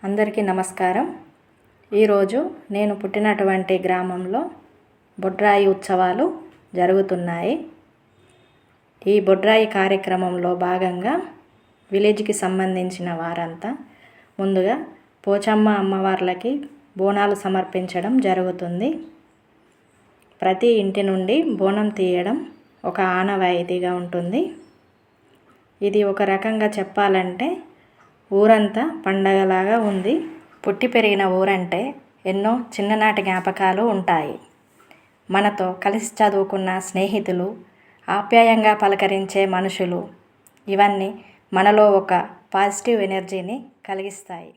అందరికీ నమస్కారం. ఈరోజు నేను పుట్టినటువంటి గ్రామంలో బొడ్రాయి ఉత్సవాలు జరుగుతున్నాయి. ఈ బొడ్రాయి కార్యక్రమంలో భాగంగా విలేజ్కి సంబంధించిన వారంతా ముందుగా పోచమ్మ అమ్మవార్లకి బోనాలు సమర్పించడం జరుగుతుంది. ప్రతి ఇంటి నుండి బోనం తీయడం ఒక ఆనవాయితీగా ఉంటుంది. ఇది ఒక రకంగా చెప్పాలంటే ఊరంతా పండగలాగా ఉంది. పుట్టి పెరిగిన ఊరంటే ఎన్నో చిన్ననాటి జ్ఞాపకాలు ఉంటాయి. మనతో కలిసి చదువుకున్న స్నేహితులు, ఆప్యాయంగా పలకరించే మనుషులు, ఇవన్నీ మనలో ఒక పాజిటివ్ ఎనర్జీని కలిగిస్తాయి.